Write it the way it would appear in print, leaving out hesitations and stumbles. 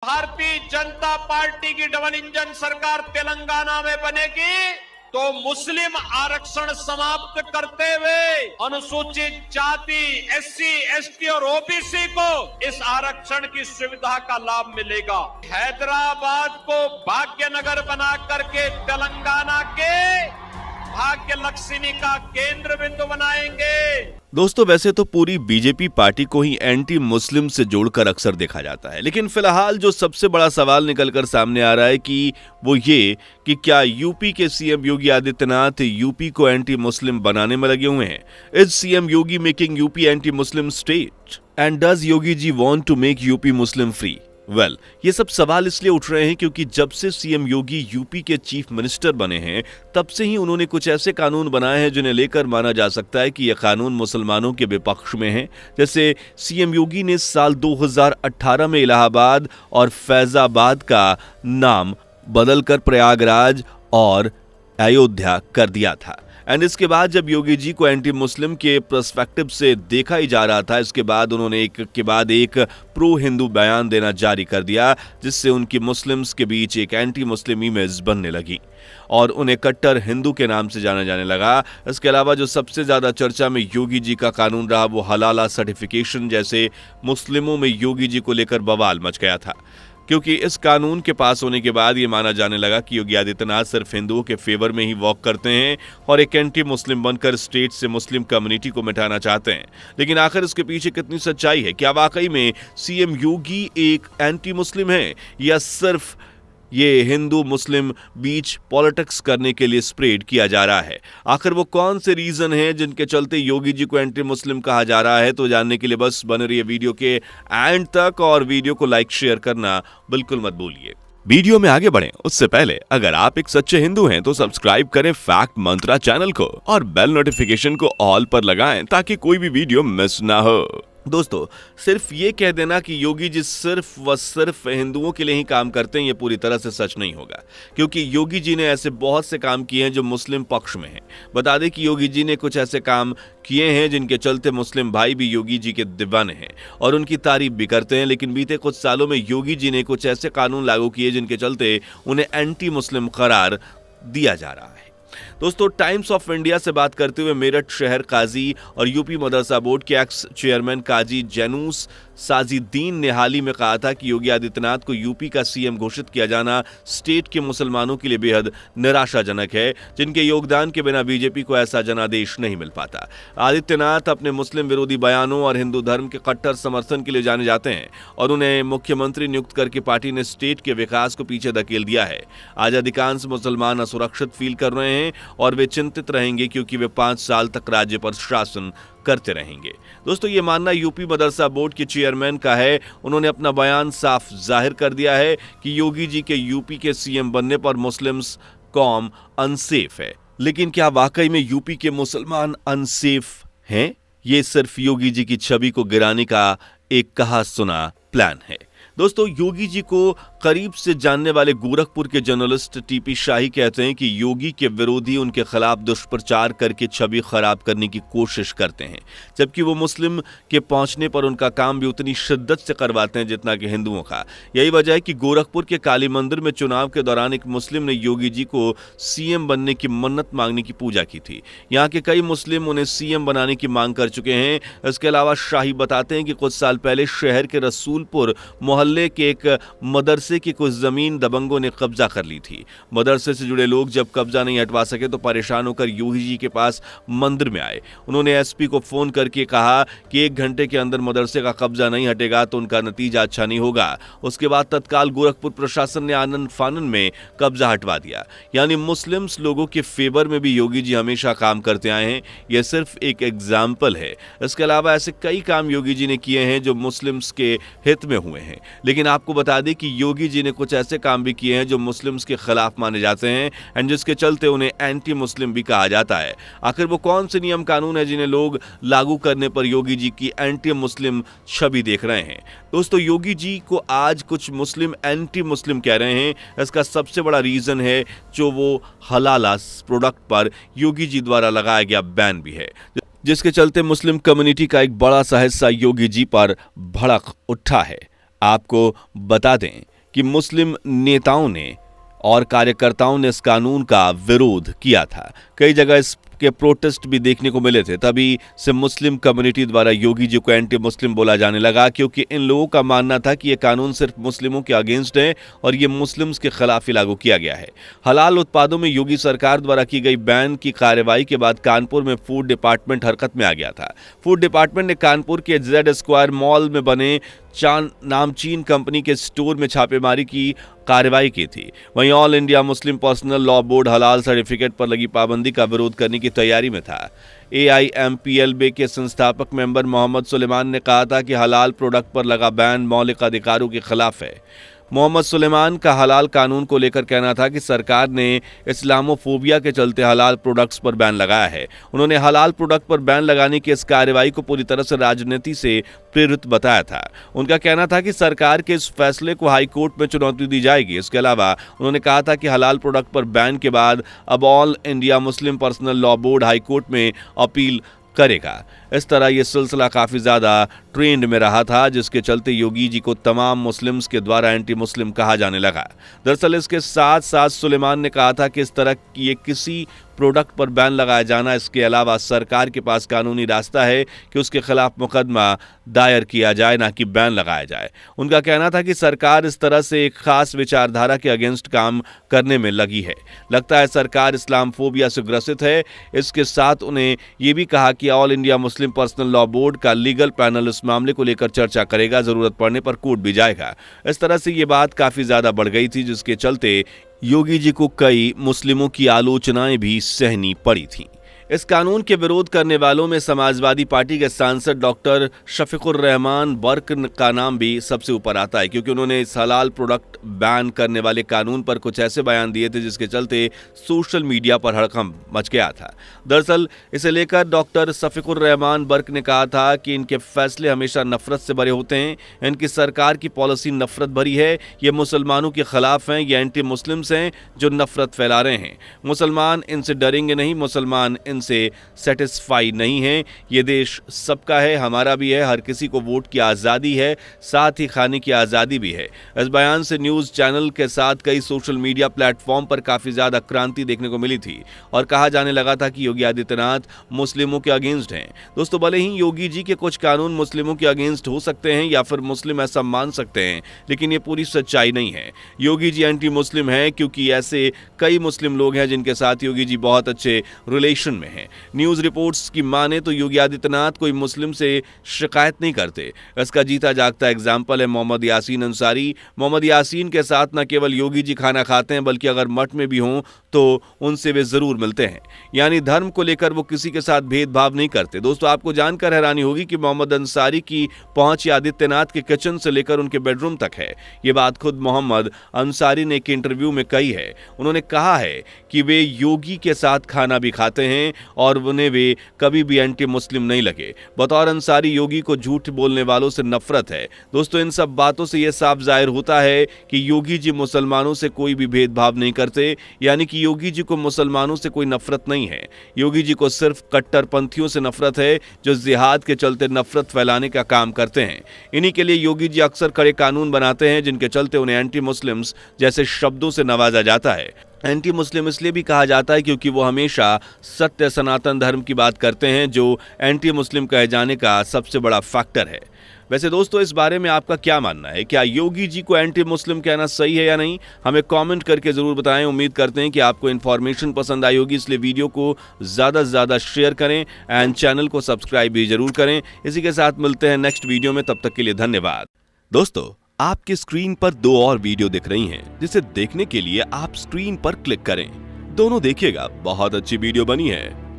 Bharatiya Janata party की double engine सरकार तेलंगाना में बनेगी तो मुस्लिम आरक्षण समाप्त करते हुए अनुसूचित जाति, एससी, एसटी और ओबीसी को इस आरक्षण की सुविधा का लाभ मिलेगा। हैदराबाद को भाग्यनगर बना करके तेलंगाना के भाग्य लक्ष्मी का केंद्र बिंदु बनाएंगे। दोस्तों, वैसे तो पूरी बीजेपी पार्टी को ही एंटी मुस्लिम से जोड़कर अक्सर देखा जाता है, लेकिन फिलहाल जो सबसे बड़ा सवाल निकलकर सामने आ रहा है कि वो ये कि क्या यूपी के सीएम योगी आदित्यनाथ यूपी को एंटी मुस्लिम बनाने में लगे हुए हैं? Is CM Yogi making UP anti Muslim state and does Yogi ji want to make UP Muslim free? Well, ये सब सवाल इसलिए उठ रहे हैं क्योंकि जब से सीएम योगी यूपी के चीफ मिनिस्टर बने हैं तब से ही उन्होंने कुछ ऐसे कानून बनाए हैं जिन्हें लेकर माना जा सकता है कि यह कानून मुसलमानों के विपक्ष में है। जैसे सीएम योगी ने साल 2018 में इलाहाबाद और फैजाबाद का नाम बदलकर प्रयागराज और अयोध्या कर दिया था। एंड इसके बाद जब योगी जी को एंटी मुस्लिम के पर्सपेक्टिव से देखा ही जा रहा था, इसके बाद उन्होंने एक के बाद एक प्रो हिंदू बयान देना जारी कर दिया, जिससे उनकी मुस्लिम्स के बीच एक एंटी मुस्लिम इमेज बनने लगी और उन्हें कट्टर हिंदू के नाम से जाना जाने लगा। इसके अलावा जो सबसे ज्यादा चर्चा में योगी जी का कानून रहा वो हलाला सर्टिफिकेशन, जैसे मुस्लिमों में योगी जी को लेकर बवाल मच गया था, क्योंकि इस कानून के पास होने के बाद ये माना जाने लगा कि योगी आदित्यनाथ सिर्फ हिंदुओं के फेवर में ही वॉक करते हैं और एक एंटी मुस्लिम बनकर स्टेट से मुस्लिम कम्युनिटी को मिटाना चाहते हैं। लेकिन आखिर इसके पीछे कितनी सच्चाई है? क्या वाकई में सीएम योगी एक एंटी मुस्लिम है या सिर्फ ये हिंदू मुस्लिम बीच पॉलिटिक्स करने के लिए स्प्रेड किया जा रहा है? आखिर वो कौन से रीजन हैं जिनके चलते योगी जी को एंटी मुस्लिम कहा जा रहा है? तो जानने के लिए बस बने रहिए वीडियो के एंड तक और वीडियो को लाइक शेयर करना बिल्कुल मत भूलिए। वीडियो में आगे बढ़ें उससे पहले अगर आप एक सच्चे हिंदू हैं तो सब्सक्राइब करें फैक्ट मंत्रा चैनल को और बेल नोटिफिकेशन को ऑल पर लगाएं ताकि कोई भी वीडियो मिस ना हो। दोस्तों, सिर्फ ये कह देना कि योगी जी सिर्फ व सिर्फ हिंदुओं के लिए ही काम करते हैं, ये पूरी तरह से सच नहीं होगा, क्योंकि योगी जी ने ऐसे बहुत से काम किए हैं जो मुस्लिम पक्ष में हैं। बता दें कि योगी जी ने कुछ ऐसे काम किए हैं जिनके चलते मुस्लिम भाई भी योगी जी के दीवाने हैं और उनकी तारीफ भी करते हैं। लेकिन बीते कुछ सालों में योगी जी ने कुछ ऐसे कानून लागू किए जिनके चलते उन्हें एंटी मुस्लिम करार दिया जा रहा है। दोस्तों, टाइम्स ऑफ इंडिया से बात करते हुए मेरठ शहर काजी और यूपी मदरसा बोर्ड के एक्स चेयरमैन काजी जैनूस साजिदीन ने हाल ही में कहा था कि योगी आदित्यनाथ को यूपी का सीएम घोषित किया जाना स्टेट के मुसलमानों के लिए बेहद निराशाजनक है, जिनके योगदान के बिना बीजेपी को ऐसा जनादेश नहीं मिल पाता। आदित्यनाथ अपने मुस्लिम विरोधी बयानों और हिंदू धर्म के कट्टर समर्थन के लिए जाने जाते हैं और उन्हें मुख्यमंत्री नियुक्त करके पार्टी ने स्टेट के विकास को पीछे धकेल दिया है। आज अधिकांश मुसलमान असुरक्षित फील कर रहे हैं और वे चिंतित रहेंगे क्योंकि वे 5 साल तक राज्य पर शासन करते रहेंगे। दोस्तों, ये मानना यूपी मदरसा बोर्ड के चेयरमैन का है। उन्होंने अपना बयान साफ जाहिर कर दिया है कि योगी जी के यूपी के सीएम बनने पर मुस्लिम्स कौम अनसेफ है। लेकिन क्या वाकई में यूपी के मुसलमान अनसेफ हैं? ये सिर्फ योगी जी की छवि को गिराने का एक कहा सुना प्लान है। दोस्तों, योगी जी को करीब से जानने वाले गोरखपुर के जर्नलिस्ट टीपी शाही कहते हैं कि योगी के विरोधी उनके खिलाफ दुष्प्रचार करके छवि खराब करने की कोशिश करते हैं, जबकि वो मुस्लिम के पहुंचने पर उनका काम भी उतनी शिद्दत से करवाते हैं जितना कि हिंदुओं का। यही वजह है कि गोरखपुर के काली मंदिर में चुनाव के दौरान एक मुस्लिम ने योगी जी को सीएम बनने की मन्नत मांगने की पूजा की थी। यहाँ के कई मुस्लिम उन्हें सीएम बनाने की मांग कर चुके हैं। इसके अलावा शाही बताते हैं कि कुछ साल पहले शहर के रसूलपुर मोहल्ले के एक मदरसे की कुछ जमीन दबंगों ने कब्जा कर ली थी। मदरसे से जुड़े लोग जब कब्जा नहीं हटवा सके तो परेशान होकर योगी जी के पास मंदिर में आए। उन्होंने एसपी को फोन करके कहा कि 1 घंटे के अंदर मदरसे का कब्जा नहीं हटेगा तो उनका नतीजा अच्छा नहीं होगा। उसके बाद तत्काल गोरखपुर प्रशासन ने आनन फानन में कब्जा हटवा दिया। यानी मुस्लिम्स लोगों के फेवर में भी योगी जी हमेशा काम करते आए हैं। यह सिर्फ एक एग्जाम्पल है। इसके अलावा ऐसे कई काम योगी जी ने किए हैं जो मुस्लिम्स के हित में हुए हैं। लेकिन आपको बता दें कि योगी जी ने कुछ ऐसे काम भी किए हैं जो मुस्लिम्स के खिलाफ माने जाते हैं एंड जिसके चलते उन्हें एंटी मुस्लिम भी कहा जाता है। आखिर वो कौन से नियम कानून है जिन्हें लोग लागू करने पर योगी जी की एंटी मुस्लिम छवि देख रहे हैं? दोस्तों, योगी जी को आज कुछ मुस्लिम एंटी मुस्लिम कह रहे हैं। इसका सबसे बड़ा रीजन है जो वो हलाला प्रोडक्ट पर योगी जी द्वारा लगाया गया बैन भी है, जिसके चलते मुस्लिम कम्युनिटी का एक बड़ा सा हिस्सा योगी जी पर भड़क उठा है। आपको बता दें कि मुस्लिम नेताओं ने और कार्यकर्ताओं ने इस कानून का विरोध किया था। कई जगह इसके प्रोटेस्ट भी देखने को मिले थे। तभी से मुस्लिम कम्युनिटी द्वारा योगी जी को एंटी मुस्लिम बोला जाने लगा, क्योंकि इन लोगों का मानना था कि यह कानून सिर्फ मुस्लिमों के अगेंस्ट है और ये मुस्लिम्स के खिलाफ ही लागू किया गया है। हलाल उत्पादों में योगी सरकार द्वारा की गई बैन की कार्रवाई के बाद कानपुर में फूड डिपार्टमेंट हरकत में आ गया था। फूड डिपार्टमेंट ने कानपुर के जेड स्क्वायर मॉल में बने नामचीन कंपनी के स्टोर में छापेमारी की कार्रवाई की थी। वहीं all India Muslim personal law board हलाल सर्टिफिकेट पर लगी पाबंदी का विरोध करने की तैयारी में था। AIMPLB के संस्थापक मेंबर मोहम्मद सुलेमान ने कहा था कि हलाल प्रोडक्ट पर लगा बैन मौलिक अधिकारों के खिलाफ है। मोहम्मद सुलेमान का हलाल कानून को लेकर कहना था कि सरकार ने इस्लामोफोबिया के चलते हलाल प्रोडक्ट्स पर बैन लगाया है। उन्होंने हलाल प्रोडक्ट पर बैन लगाने की इस कार्रवाई को पूरी तरह से राजनीति से प्रेरित बताया था। उनका कहना था कि सरकार के इस फैसले को हाई कोर्ट में चुनौती दी जाएगी। इसके अलावा उन्होंने कहा था कि हलाल प्रोडक्ट पर बैन के बाद अब all India Muslim personal law board high court में अपील करेगा। इस तरह यह सिलसिला काफी ज्यादा ट्रेंड में रहा था, जिसके चलते योगी जी को तमाम मुस्लिम्स के द्वारा एंटी मुस्लिम कहा जाने लगा। दरअसल इसके साथ साथ सुलेमान ने कहा था कि इस तरह की ये किसी प्रोडक्ट पर बैन लगाया जाना, इसके अलावा सरकार के पास कानूनी रास्ता है कि उसके खिलाफ मुकदमा दायर किया जाए, ना कि बैन लगाया जाए। उनका कहना था कि सरकार इस तरह से एक खास विचारधारा के अगेंस्ट काम करने में लगी है। लगता है सरकार इस्लामफोबिया से ग्रसित है। इसके साथ उन्हें यह भी कहा कि all India Muslim personal law board का लीगल पैनल इस मामले को लेकर चर्चा करेगा, जरूरत पड़ने पर कोर्ट भी जाएगा। इस तरह से ये बात काफी ज्यादा बढ़ गई थी, जिसके चलते योगी जी को कई मुस्लिमों की आलोचनाएं भी सहनी पड़ी थीं। इस कानून के विरोध करने वालों में समाजवादी पार्टी के सांसद डॉक्टर शफीकुर रहमान बर्क का नाम भी सबसे ऊपर आता है, क्योंकि उन्होंने इस हलाल प्रोडक्ट बैन करने वाले कानून पर कुछ ऐसे बयान दिए थे जिसके चलते सोशल मीडिया पर हड़कंप मच गया था। दरअसल इसे लेकर डॉक्टर शफीकुर रहमान बर्क ने कहा था कि इनके फैसले हमेशा नफरत से भरे होते हैं, इनकी सरकार की पॉलिसी नफरत भरी है, ये मुसलमानों के खिलाफ हैं, ये एंटी मुस्लिम्स हैं जो नफरत फैला रहे हैं। मुसलमान इनसे डरेंगे नहीं, मुसलमान से सेटिस्फाई नहीं है। ये देश सबका है, हमारा भी है, हर किसी को वोट की आजादी है, साथ ही खाने की आजादी भी है। इस बयान से न्यूज चैनल के साथ कई सोशल मीडिया प्लेटफॉर्म पर काफी ज्यादा क्रांति देखने को मिली थी और कहा जाने लगा था कि योगी आदित्यनाथ मुस्लिमों के अगेंस्ट हैं। दोस्तों, भले ही योगी जी के कुछ कानून मुस्लिमों के अगेंस्ट हो सकते हैं या फिर मुस्लिम ऐसा मान सकते हैं, लेकिन ये पूरी सच्चाई नहीं है। योगी जी एंटी मुस्लिम है क्योंकि ऐसे कई मुस्लिम लोग हैं जिनके साथ योगी जी बहुत अच्छे रिलेशन में हैं। न्यूज रिपोर्ट्स की माने तो योगी आदित्यनाथ कोई मुस्लिम से शिकायत नहीं करते। इसका जीता जागता एग्जाम्पल है मोहम्मद यासीन अंसारी। मोहम्मद यासीन के साथ न केवल योगी जी खाना खाते हैं, बल्कि अगर मठ में भी हों तो उनसे वे जरूर मिलते हैं। यानी धर्म को लेकर वो किसी के साथ भेदभाव नहीं करते। दोस्तों, आपको जानकर हैरानी होगी कि मोहम्मद अंसारी की पहुंच आदित्यनाथ के किचन से लेकर उनके बेडरूम तक है। ये बात खुद मोहम्मद अंसारी ने एक इंटरव्यू में कही है। उन्होंने कहा है कि वे योगी के साथ खाना भी खाते हैं और उन्हें वे कभी भी एंटी मुस्लिम नहीं लगे। बतौर अंसारी योगी को झूठ बोलने वालों से नफरत है। दोस्तों, इन सब बातों से यह साफ जाहिर होता है कि योगी जी मुसलमानों से कोई भी भेदभाव नहीं करते, यानी कि योगी जी को मुसलमानों से कोई नफरत नहीं है। योगी जी को सिर्फ कट्टरपंथियों से नफरत है जो जिहाद के चलते नफरत फैलाने का काम करते हैं। इन्हीं के लिए योगी जी अक्सर कड़े कानून बनाते हैं जिनके चलते उन्हें एंटी मुस्लिम्स जैसे शब्दों से नवाजा जाता है। एंटी मुस्लिम इसलिए भी कहा जाता है क्योंकि वो हमेशा सत्य सनातन धर्म की बात करते हैं, जो एंटी मुस्लिम कहे जाने का सबसे बड़ा फैक्टर है। वैसे दोस्तों, इस बारे में आपका क्या मानना है? क्या योगी जी को एंटी मुस्लिम कहना सही है या नहीं? हमें कमेंट करके जरूर बताएं। उम्मीद करते हैं कि आपको इन्फॉर्मेशन पसंद आई होगी, इसलिए वीडियो को ज़्यादा से ज़्यादा शेयर करें एंड चैनल को सब्सक्राइब भी जरूर करें। इसी के साथ मिलते हैं नेक्स्ट वीडियो में, तब तक के लिए धन्यवाद। दोस्तों, आपकी स्क्रीन पर 2 और वीडियो दिख रही हैं, जिसे देखने के लिए आप स्क्रीन पर क्लिक करें। दोनों देखिएगा, बहुत अच्छी वीडियो बनी है।